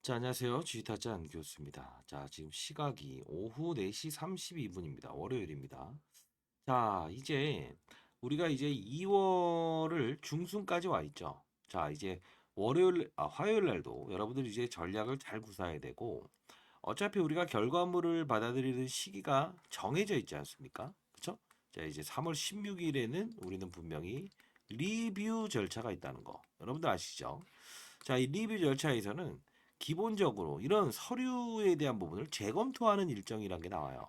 자, 안녕하세요. 지휘타짜 교수입니다. 자, 지금 시각이 오후 4시 32분입니다. 월요일입니다. 자, 우리가 2월을 중순까지 와 있죠. 자, 이제 화요일 날도 여러분들 이제 전략을 잘 구사해야 되고, 어차피 우리가 결과물을 받아들이는 시기가 정해져 있지 않습니까? 그쵸? 자, 이제 3월 16일에는 우리는 분명히 리뷰 절차가 있다는 거. 여러분들 아시죠? 자, 이 리뷰 절차에서는 기본적으로 이런 서류에 대한 부분을 재검토하는 일정이란 게 나와요.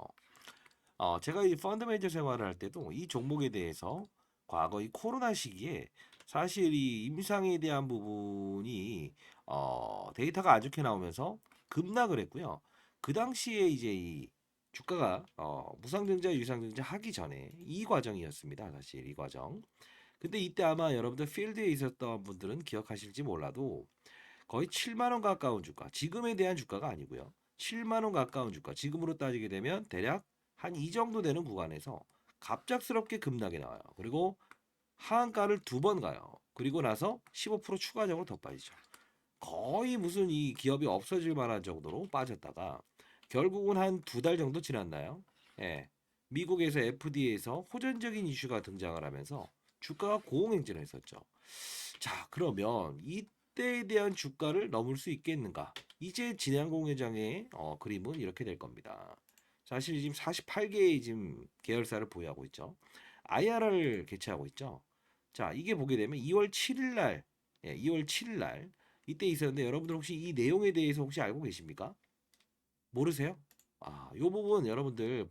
제가 이 펀드 매니저 생활을 할 때도 이 종목에 대해서 과거 이 코로나 시기에 사실 이 임상에 대한 부분이 데이터가 안 좋게 나오면서 급락을 했고요. 그 당시에 이제 이 주가가 무상증자, 유상증자 하기 전에 이 과정이었습니다. 사실 이 과정. 근데 이때 아마 여러분들 필드에 있었던 분들은 기억하실지 몰라도 거의 7만 원 가까운 주가, 지금에 대한 주가가 아니고요. 7만 원 가까운 주가, 지금으로 따지게 되면 대략 한 이 정도 되는 구간에서 갑작스럽게 급락이 나와요. 그리고 하한가를 두 번 가요. 그리고 나서 15% 추가적으로 더 빠지죠. 거의 무슨 이 기업이 없어질 만한 정도로 빠졌다가 결국은 한 두 달 정도 지났나요? 예. 미국에서 FDA에서 호전적인 이슈가 등장을 하면서 주가가 고공행진을 했었죠. 자, 그러면 이때에 대한 주가를 넘을 수 있겠는가? 이제 진양공회장의 그림은 이렇게 될 겁니다. 사실 지금 48개의 지금 계열사를 보유하고 있죠. IR을 개최하고 있죠. 자, 이게 보게 되면 2월 7일 날, 2월 7일 날 이때 있었는데 여러분들 혹시 이 내용에 대해서 혹시 알고 계십니까? 모르세요? 요 부분 여러분들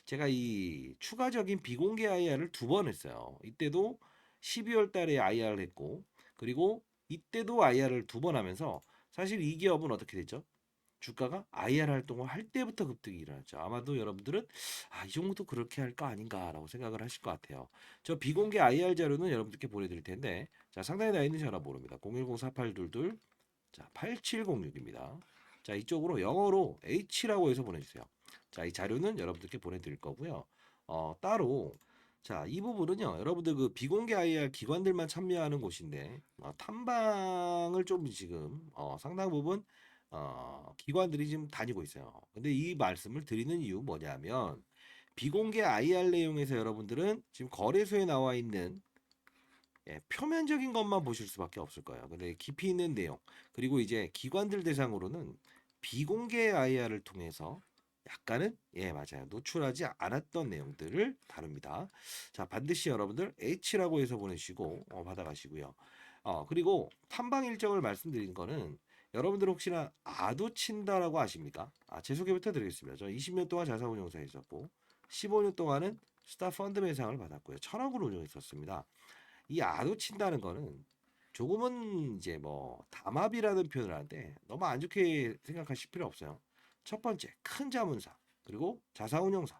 제가 이 추가적인 비공개 IR을 두 번 했어요. 이때도 12월 달에 IR을 했고 그리고 이때도 IR을 두 번 하면서 사실 이 기업은 어떻게 됐죠? 주가가 IR 활동을 할 때부터 급등이 일어났죠. 아마도 여러분들은 이 종목도 그렇게 할 거 아닌가라고 생각을 하실 것 같아요. 저 비공개 IR 자료는 여러분들께 보내드릴 텐데 자 상단에 나 있는 전화번호입니다. 010-4822 자, 8706입니다. 자, 이쪽으로 영어로 H라고 해서 보내주세요. 자, 이 자료는 여러분들께 보내드릴 거고요. 따로 자, 이 부분은요. 여러분들 그 비공개 IR 기관들만 참여하는 곳인데 탐방을 좀 지금 상당 부분 기관들이 지금 다니고 있어요. 근데 이 말씀을 드리는 이유 뭐냐면 비공개 IR 내용에서 여러분들은 지금 거래소에 나와 있는 표면적인 것만 보실 수밖에 없을 거예요. 근데 깊이 있는 내용 그리고 이제 기관들 대상으로는 비공개 IR을 통해서 약간은 맞아요 노출하지 않았던 내용들을 다룹니다. 자 반드시 여러분들 H라고 해서 보내시고 받아가시고요. 그리고 탐방 일정을 말씀드린 거는 여러분들 혹시나 아도 친다라고 아십니까? 제 소개부터 드리겠습니다. 저 20년 동안 자산운용사에 있었고 15년 동안은 스타 펀드 매상을 받았고요. 천억을 운용했었습니다. 이 아도 친다는 거는 조금은 이제 뭐 담합이라는 표현을 하는데 너무 안 좋게 생각하실 필요 없어요. 첫 번째 큰 자문사 그리고 자산운용사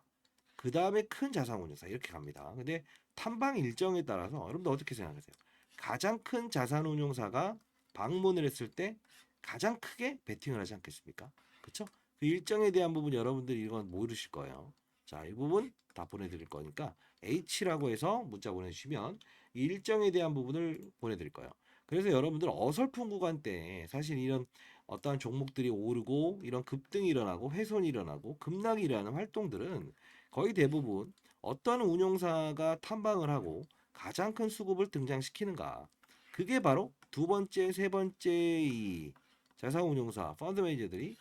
그 다음에 큰 자산운용사 이렇게 갑니다. 근데 탐방 일정에 따라서 여러분들 어떻게 생각하세요? 가장 큰 자산운용사가 방문을 했을 때 가장 크게 베팅을 하지 않겠습니까? 그렇죠? 그 일정에 대한 부분 여러분들이 이건 모르실 거예요. 자, 이 부분 다 보내드릴 거니까 H라고 해서 문자 보내주시면 이 일정에 대한 부분을 보내드릴 거예요. 그래서 여러분들 어설픈 구간 때 사실 이런 어떠한 종목들이 오르고 이런 급등이 일어나고 훼손이 일어나고 급락이 일어나는 활동들은 거의 대부분 어떤 운용사가 탐방을 하고 가장 큰 수급을 등장시키는가. 그게 바로 두 번째, 세 번째 이 자산운용사 펀드 매니저들이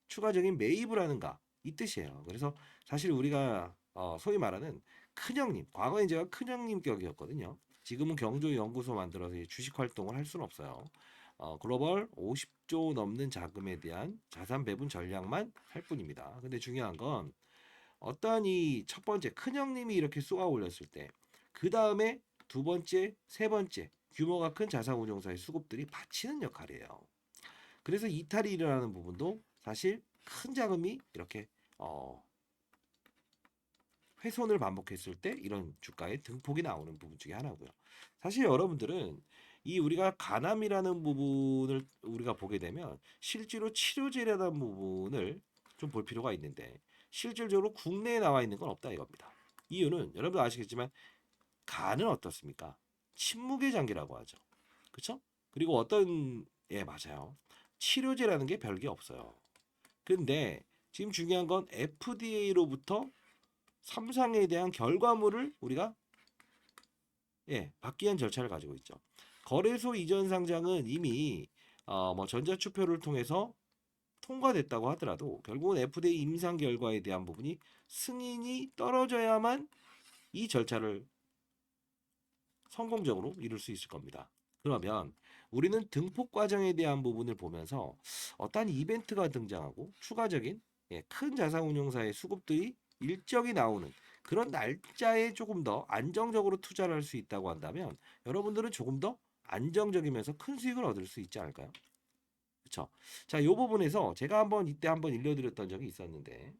추가적인 매입을 하는가 이 뜻이에요. 그래서 사실 우리가 소위 말하는 큰형님, 과거에 제가 큰형님 격이었거든요. 지금은 경조연구소 만들어서 주식 활동을 할 수는 없어요. 글로벌 50조 넘는 자금에 대한 자산 배분 전략만 할 뿐입니다. 근데 중요한 건 어떠한 이 첫 번째 큰형님이 이렇게 쏘아 올렸을 때 그 다음에 두 번째, 세 번째 규모가 큰 자산운용사의 수급들이 받치는 역할이에요. 그래서 이탈이 일어나는 부분도 사실 큰 자금이 이렇게 어, 훼손을 반복했을 때 이런 주가의 등폭이 나오는 부분 중에 하나고요. 사실 여러분들은 이 우리가 간암이라는 부분을 우리가 보게 되면 실제로 치료제라는 부분을 좀 볼 필요가 있는데 실질적으로 국내에 나와 있는 건 없다 이겁니다. 이유는 여러분도 아시겠지만 간은 어떻습니까? 침묵의 장기라고 하죠. 그렇죠? 그리고 맞아요. 치료제라는 게 별게 없어요. 근데 지금 중요한 건 FDA로부터 삼상에 대한 결과물을 우리가 받기 위한 절차를 가지고 있죠. 거래소 이전 상장은 이미 뭐 전자투표를 통해서 통과됐다고 하더라도 결국은 FDA 임상 결과에 대한 부분이 승인이 떨어져야만 이 절차를 성공적으로 이룰 수 있을 겁니다. 그러면 우리는 등록 과정에 대한 부분을 보면서 어떤 이벤트가 등장하고 추가적인 큰 자산운용사의 수급들이 일정이 나오는 그런 날짜에 조금 더 안정적으로 투자를 할 수 있다고 한다면 여러분들은 조금 더 안정적이면서 큰 수익을 얻을 수 있지 않을까요? 그렇죠. 자, 이 부분에서 제가 이때 한번 일러드렸던 적이 있었는데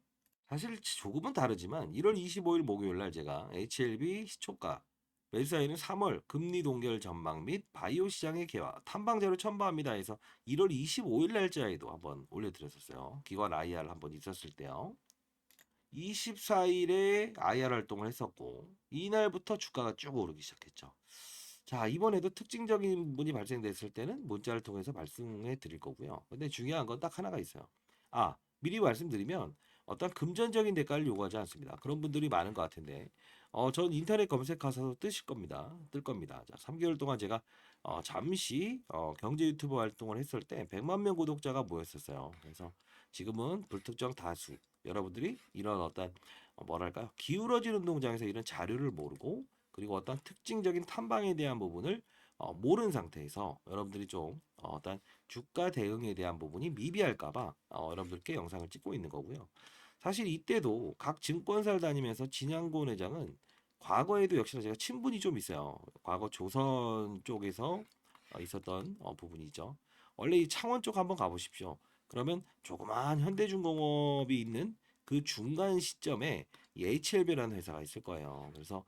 사실 조금은 다르지만 1월 25일 목요일 날 제가 HLB 시초가 매수사에는 3월 금리 동결 전망 및 바이오 시장의 개화 탐방자료 첨부합니다 해서 1월 25일 날짜에도 한번 올려드렸었어요. 기관 IR 한번 있었을 때요. 24일에 IR 활동을 했었고 이날부터 주가가 쭉 오르기 시작했죠. 자, 이번에도 특징적인 부분이 발생됐을 때는 문자를 통해서 말씀해 드릴 거고요. 근데 중요한 건 딱 하나가 있어요. 미리 말씀드리면 어떤 금전적인 대가를 요구하지 않습니다. 그런 분들이 많은 것 같은데, 전 인터넷 검색하셔서 뜨실 겁니다. 뜰 겁니다. 자, 3개월 동안 제가 잠시 경제 유튜버 활동을 했을 때 100만 명 구독자가 모였었어요. 그래서 지금은 불특정 다수 여러분들이 이런 어떤 뭐랄까요? 기울어진 운동장에서 이런 자료를 모르고 그리고 어떤 특징적인 탐방에 대한 부분을 모르는 상태에서 여러분들이 좀 어떤 주가 대응에 대한 부분이 미비할까봐 여러분들께 영상을 찍고 있는 거고요. 사실 이때도 각 증권사를 다니면서 진양곤 회장은 과거에도 역시나 제가 친분이 좀 있어요. 과거 조선 쪽에서 있었던 부분이죠. 원래 이 창원 쪽 한번 가보십시오. 그러면 조그마한 현대중공업이 있는 그 중간 시점에 이 HLB라는 회사가 있을 거예요. 그래서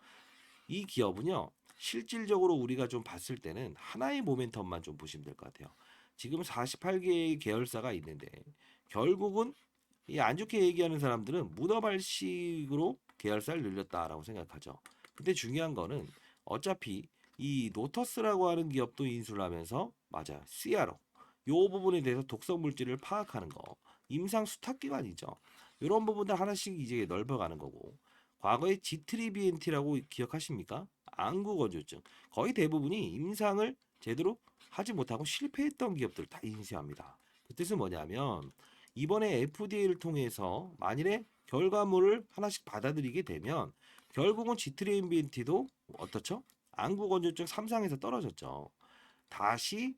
이 기업은요, 실질적으로 우리가 좀 봤을 때는 하나의 모멘텀만 좀 보시면 될 것 같아요. 지금 48개의 계열사가 있는데 결국은 이 안 좋게 얘기하는 사람들은 문어발식으로 계열사를 늘렸다라고 생각하죠. 근데 중요한 거는 어차피 이 노터스라고 하는 기업도 인수를 하면서 맞아요. CRO 요 부분에 대해서 독성 물질을 파악하는 거 임상 수탁 기관이죠. 이런 부분들 하나씩 이제 넓어가는 거고 과거에 G3BNT라고 기억하십니까? 안구 건조증 거의 대부분이 임상을 제대로 하지 못하고 실패했던 기업들 다 인수합니다. 그 뜻은 뭐냐면 이번에 FDA를 통해서 만일에 결과물을 하나씩 받아들이게 되면 결국은 G3BNT도 어떻죠? 안구 건조증 3상에서 떨어졌죠. 다시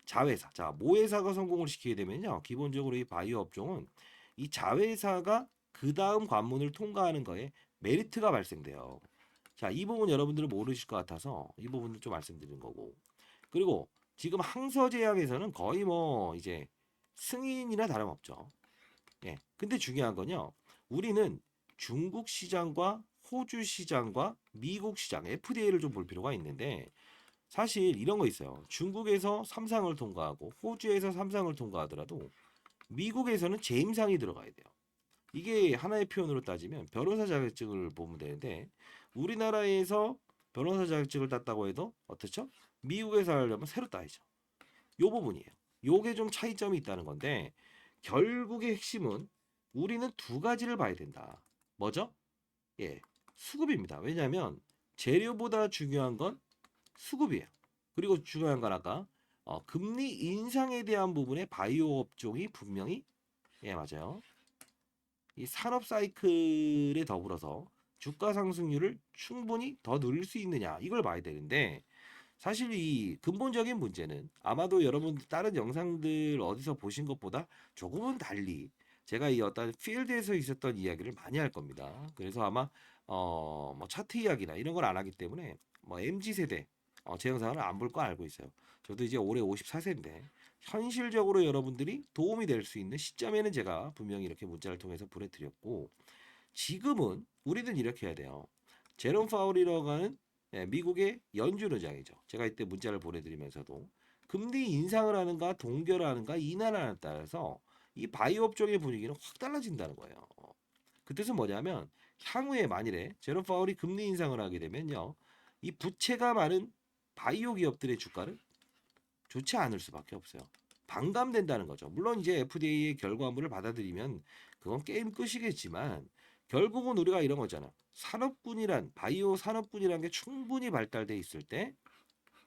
자회사. 자, 모회사가 성공을 시키게 되면요. 기본적으로 이 바이오 업종은 이 자회사가 그 다음 관문을 통과하는 거에 메리트가 발생돼요. 자, 이 부분 여러분들은 모르실 것 같아서 이 부분을 좀 말씀드린 거고. 그리고 지금 항서제약에서는 거의 뭐 이제 승인이나 다름없죠. 근데 중요한 건요. 우리는 중국 시장과 호주 시장과 미국 시장 FDA를 좀 볼 필요가 있는데 사실 이런 거 있어요. 중국에서 3상을 통과하고 호주에서 3상을 통과하더라도 미국에서는 재임상이 들어가야 돼요. 이게 하나의 표현으로 따지면 변호사 자격증을 보면 되는데 우리나라에서 변호사 자격증을 땄다고 해도 어떻죠? 미국에서 하려면 새로 따야죠. 요 부분이에요. 요게 좀 차이점이 있다는 건데 결국의 핵심은 우리는 두 가지를 봐야 된다. 뭐죠? 수급입니다. 왜냐하면 재료보다 중요한 건 수급이에요. 그리고 중요한 건 아까 금리 인상에 대한 부분에 바이오 업종이 분명히 맞아요. 이 산업 사이클에 더불어서 주가 상승률을 충분히 더 늘릴 수 있느냐 이걸 봐야 되는데 사실 이 근본적인 문제는 아마도 여러분들 다른 영상들 어디서 보신 것보다 조금은 달리 제가 이 어떤 필드에서 있었던 이야기를 많이 할 겁니다. 그래서 아마 뭐 차트 이야기나 이런 걸 안 하기 때문에 뭐 MZ 세대 제 영상을 안 볼 거 알고 있어요. 저도 이제 올해 54세인데 현실적으로 여러분들이 도움이 될 수 있는 시점에는 제가 분명히 이렇게 문자를 통해서 보내드렸고 지금은 우리는 이렇게 해야 돼요. 제롬 파월이라고 하는 미국의 연준 의장이죠. 제가 이때 문자를 보내드리면서도 금리 인상을 하는가 동결을 하는가 인하를 따라서 이 바이오 업종의 분위기는 확 달라진다는 거예요. 그 뜻은 뭐냐면 향후에 만일에 제롬 파월이 금리 인상을 하게 되면요. 이 부채가 많은 바이오 기업들의 주가는 좋지 않을 수밖에 없어요. 반감된다는 거죠. 물론 이제 FDA의 결과물을 받아들이면 그건 게임 끝이겠지만 결국은 우리가 이런 거잖아. 산업군이란 바이오 산업군이란 게 충분히 발달돼 있을 때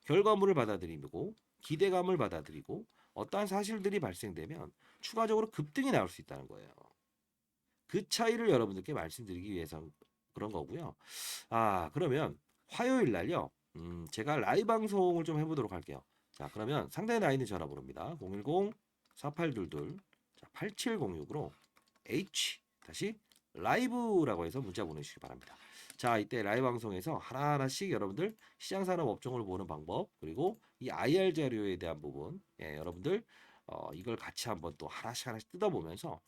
결과물을 받아들이고 기대감을 받아들이고 어떠한 사실들이 발생되면 추가적으로 급등이 나올 수 있다는 거예요. 그 차이를 여러분들께 말씀드리기 위해서 그런 거고요. 그러면 화요일 날요. 제가 라이브 방송을 좀 해보도록 할게요. 자, 그러면 상단에 나 있는 전화번호입니다. 010-4822 8706으로 H 다시 라이브라고 해서 문자 보내주시기 바랍니다. 자, 이때 라이브 방송에서 하나하나씩 여러분들 시장산업 업종을 보는 방법 그리고 이 IR 자료에 대한 부분 여러분들 이걸 같이 한번 또 하나씩 하나씩 뜯어보면서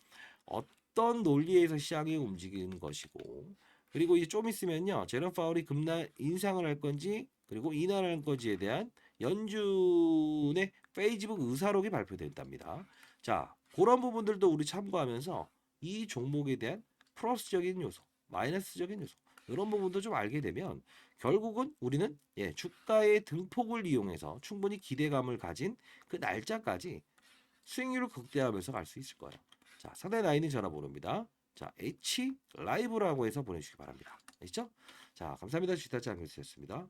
어떤 논리에서 시장이 움직이는 것이고 그리고 이제 좀 있으면요 제롬 파월이 급락 인상을 할 건지 그리고 인하할 건지에 대한 연준의 페이지북 의사록이 발표된답니다. 자, 그런 부분들도 우리 참고하면서 이 종목에 대한 플러스적인 요소, 마이너스적인 요소 이런 부분도 좀 알게 되면 결국은 우리는 주가의 등폭을 이용해서 충분히 기대감을 가진 그 날짜까지 수익률을 극대화하면서 갈 수 있을 거예요. 자, 상단에 나 있는 전화번호입니다. 자, H 라이브라고 해서 보내주시기 바랍니다. 아시죠? 자, 감사합니다. 주식타짜 안경수였습니다.